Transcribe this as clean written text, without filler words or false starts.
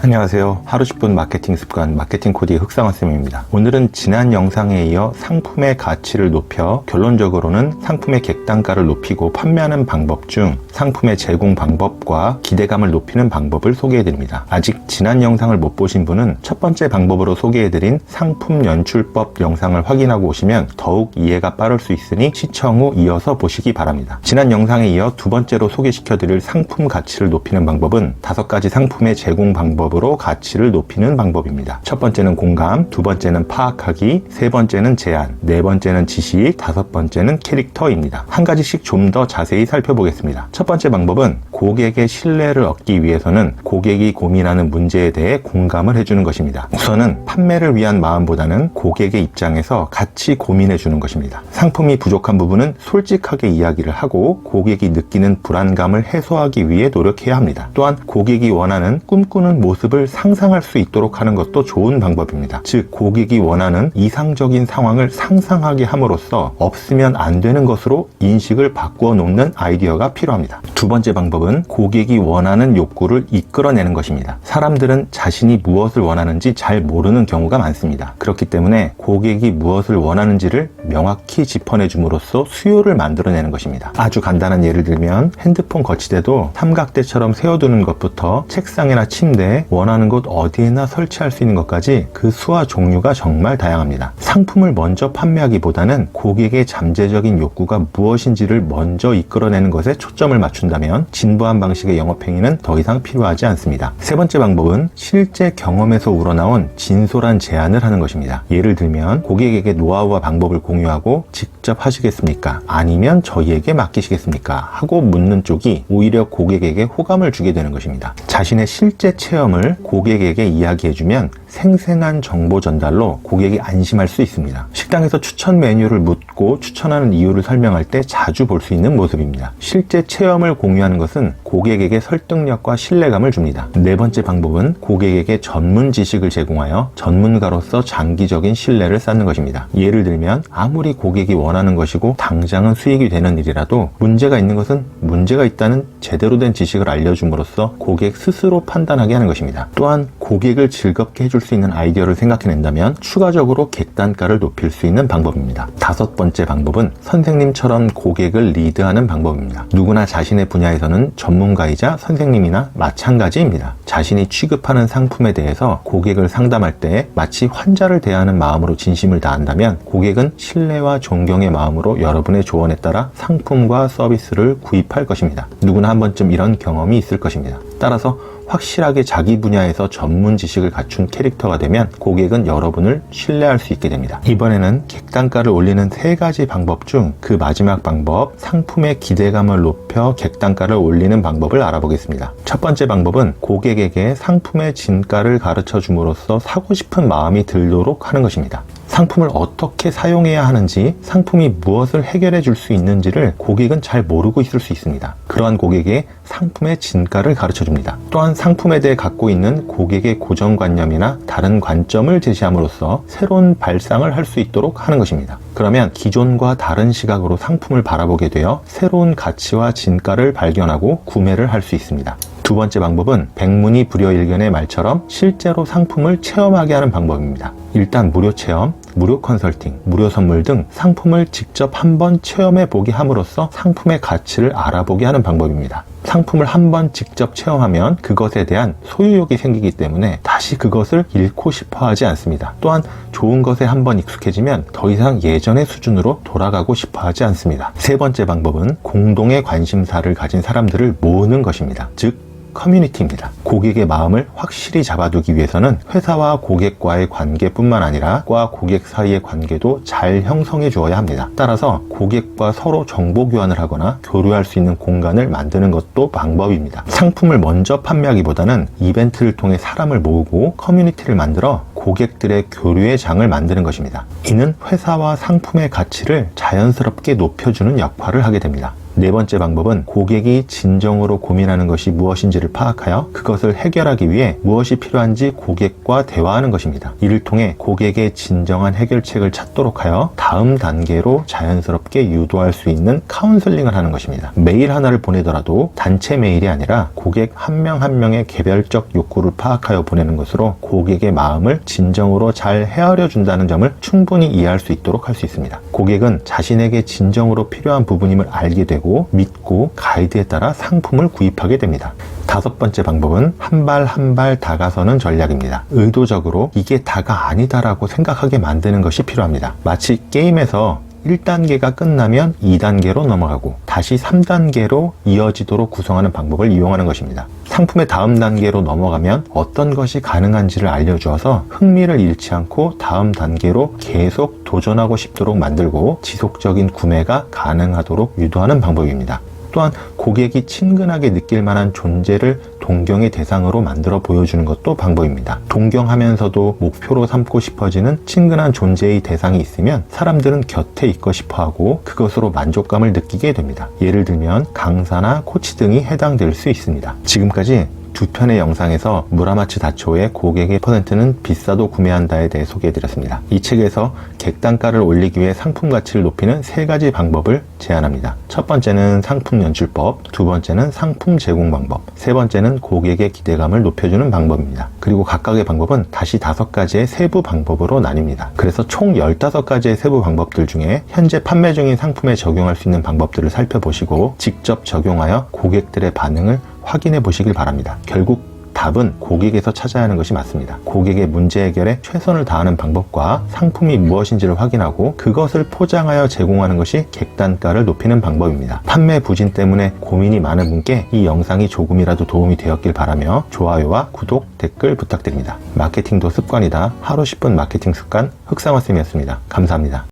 안녕하세요. 하루 10분 마케팅 습관 마케팅 코디의 흑상원쌤입니다. 오늘은 지난 영상에 이어 상품의 가치를 높여 결론적으로는 상품의 객단가를 높이고 판매하는 방법 중 상품의 제공 방법과 기대감을 높이는 방법을 소개해드립니다. 아직 지난 영상을 못 보신 분은 첫 번째 방법으로 소개해드린 상품 연출법 영상을 확인하고 오시면 더욱 이해가 빠를 수 있으니 시청 후 이어서 보시기 바랍니다. 지난 영상에 이어 두 번째로 소개시켜드릴 상품 가치를 높이는 방법은 5가지 상품의 제공 방법으로 가치를 높이는 방법입니다. 첫 번째는 공감, 두 번째는 파악하기, 세 번째는 제안, 네 번째는 지식, 다섯 번째는 캐릭터입니다. 한 가지씩 좀 더 자세히 살펴보겠습니다. 첫 번째 방법은 고객의 신뢰를 얻기 위해서는 고객이 고민하는 문제에 대해 공감을 해주는 것입니다. 우선은 판매를 위한 마음보다는 고객의 입장에서 같이 고민해 주는 것입니다. 상품이 부족한 부분은 솔직하게 이야기를 하고 고객이 느끼는 불안감을 해소하기 위해 노력해야 합니다. 또한 고객이 원하는 꿈꾸는 모습을 상상할 수 있도록 하는 것도 좋은 방법입니다. 즉, 고객이 원하는 이상적인 상황을 상상하게 함으로써 없으면 안 되는 것으로 인식을 바꾸어 놓는 아이디어가 필요합니다. 두 번째 방법은 고객이 원하는 욕구를 이끌어내는 것입니다. 사람들은 자신이 무엇을 원하는지 잘 모르는 경우가 많습니다. 그렇기 때문에 고객이 무엇을 원하는지를 명확히 짚어내 줌으로써 수요를 만들어내는 것입니다. 아주 간단한 예를 들면 핸드폰 거치대도 삼각대처럼 세워두는 것부터 책상이나 침대에 원하는 곳 어디에나 설치할 수 있는 것까지 그 수와 종류가 정말 다양합니다. 상품을 먼저 판매하기보다는 고객의 잠재적인 욕구가 무엇인지를 먼저 이끌어내는 것에 초점을 맞춘다면 진부한 방식의 영업행위는 더 이상 필요하지 않습니다. 세 번째 방법은 실제 경험에서 우러나온 진솔한 제안을 하는 것입니다. 예를 들면 고객에게 노하우와 방법을 공유하고 직접 하시겠습니까? 아니면 저희에게 맡기시겠습니까? 하고 묻는 쪽이 오히려 고객에게 호감을 주게 되는 것입니다. 자신의 실제 체험을 고객에게 이야기해주면 생생한 정보 전달로 고객이 안심할 수 있습니다. 식당에서 추천 메뉴를 묻고 추천하는 이유를 설명할 때 자주 볼 수 있는 모습입니다. 실제 체험을 공유하는 것은 고객에게 설득력과 신뢰감을 줍니다. 네 번째 방법은 고객에게 전문 지식을 제공하여 전문가로서 장기적인 신뢰를 쌓는 것입니다. 예를 들면 아무리 고객이 원하는 것이고 당장은 수익이 되는 일이라도 문제가 있는 것은 문제가 있다는 제대로 된 지식을 알려줌으로써 고객 스스로 판단하게 하는 것입니다. 또한 고객을 즐겁게 해줄 수 있는 아이디어를 생각해낸다면 추가적으로 객단가를 높일 수 있는 방법입니다. 다섯 번째 방법은 선생님처럼 고객을 리드하는 방법입니다. 누구나 자신의 분야에서는 전문가이자 선생님이나 마찬가지입니다. 자신이 취급하는 상품에 대해서 고객을 상담할 때 마치 환자를 대하는 마음으로 진심을 다한다면 고객은 신뢰와 존경의 마음으로 여러분의 조언에 따라 상품과 서비스를 구입할 것입니다. 누구나 한 번쯤 이런 경험이 있을 것입니다. 따라서 확실하게 자기 분야에서 전문 지식을 갖춘 캐릭터가 되면 고객은 여러분을 신뢰할 수 있게 됩니다. 이번에는 객단가를 올리는 3가지 방법 중 그 마지막 방법, 상품의 기대감을 높여 객단가를 올리는 방법을 알아보겠습니다. 첫 번째 방법은 고객에게 상품의 진가를 가르쳐 줌으로써 사고 싶은 마음이 들도록 하는 것입니다. 상품을 어떻게 사용해야 하는지, 상품이 무엇을 해결해 줄 수 있는지를 고객은 잘 모르고 있을 수 있습니다. 그러한 고객에게 상품의 진가를 가르쳐 줍니다. 또한 상품에 대해 갖고 있는 고객의 고정관념이나 다른 관점을 제시함으로써 새로운 발상을 할 수 있도록 하는 것입니다. 그러면 기존과 다른 시각으로 상품을 바라보게 되어 새로운 가치와 진가를 발견하고 구매를 할 수 있습니다. 두 번째 방법은 백문이 불여일견의 말처럼 실제로 상품을 체험하게 하는 방법입니다. 일단 무료 체험, 무료 컨설팅, 무료 선물 등 상품을 직접 한번 체험해 보게 함으로써 상품의 가치를 알아보게 하는 방법입니다. 상품을 한번 직접 체험하면 그것에 대한 소유욕이 생기기 때문에 다시 그것을 잃고 싶어 하지 않습니다. 또한 좋은 것에 한번 익숙해지면 더 이상 예전의 수준으로 돌아가고 싶어 하지 않습니다. 세 번째 방법은 공동의 관심사를 가진 사람들을 모으는 것입니다. 즉, 커뮤니티입니다. 고객의 마음을 확실히 잡아두기 위해서는 회사와 고객과의 관계뿐만 아니라 과 고객 사이의 관계도 잘 형성해 주어야 합니다. 따라서 고객과 서로 정보 교환을 하거나 교류할 수 있는 공간을 만드는 것도 방법입니다. 상품을 먼저 판매하기보다는 이벤트를 통해 사람을 모으고 커뮤니티를 만들어 고객들의 교류의 장을 만드는 것입니다. 이는 회사와 상품의 가치를 자연스럽게 높여주는 역할을 하게 됩니다. 네 번째 방법은 고객이 진정으로 고민하는 것이 무엇인지를 파악하여 그것을 해결하기 위해 무엇이 필요한지 고객과 대화하는 것입니다. 이를 통해 고객의 진정한 해결책을 찾도록 하여 다음 단계로 자연스럽게 유도할 수 있는 카운슬링을 하는 것입니다. 메일 하나를 보내더라도 단체 메일이 아니라 고객 한 명 한 명의 개별적 욕구를 파악하여 보내는 것으로 고객의 마음을 진정으로 잘 헤아려 준다는 점을 충분히 이해할 수 있도록 할 수 있습니다. 고객은 자신에게 진정으로 필요한 부분임을 알게 되고 믿고 가이드에 따라 상품을 구입하게 됩니다. 다섯 번째 방법은 한 발 한 발 다가서는 전략입니다. 의도적으로 이게 다가 아니다라고 생각하게 만드는 것이 필요합니다. 마치 게임에서 1단계가 끝나면 2단계로 넘어가고 다시 3단계로 이어지도록 구성하는 방법을 이용하는 것입니다. 상품의 다음 단계로 넘어가면 어떤 것이 가능한지를 알려주어서 흥미를 잃지 않고 다음 단계로 계속 도전하고 싶도록 만들고 지속적인 구매가 가능하도록 유도하는 방법입니다. 또한 고객이 친근하게 느낄 만한 존재를 동경의 대상으로 만들어 보여주는 것도 방법입니다. 동경하면서도 목표로 삼고 싶어지는 친근한 존재의 대상이 있으면 사람들은 곁에 있고 싶어하고 그것으로 만족감을 느끼게 됩니다. 예를 들면 강사나 코치 등이 해당될 수 있습니다. 지금까지 두 편의 영상에서 무라마츠 다초의 고객의 퍼센트는 비싸도 구매한다에 대해 소개해드렸습니다. 이 책에서 객단가를 올리기 위해 상품 가치를 높이는 세 가지 방법을 제안합니다. 첫 번째는 상품 연출법, 두 번째는 상품 제공 방법, 세 번째는 고객의 기대감을 높여주는 방법입니다. 그리고 각각의 방법은 다시 5가지의 세부 방법으로 나뉩니다. 그래서 총 15가지의 세부 방법들 중에 현재 판매 중인 상품에 적용할 수 있는 방법들을 살펴보시고 직접 적용하여 고객들의 반응을 확인해 보시길 바랍니다. 결국 답은 고객에서 찾아야 하는 것이 맞습니다. 고객의 문제 해결에 최선을 다하는 방법과 상품이 무엇인지를 확인하고 그것을 포장하여 제공하는 것이 객단가를 높이는 방법입니다. 판매 부진 때문에 고민이 많은 분께 이 영상이 조금이라도 도움이 되었길 바라며 좋아요와 구독, 댓글 부탁드립니다. 마케팅도 습관이다. 하루 10분 마케팅 습관 흑상화쌤이었습니다. 감사합니다.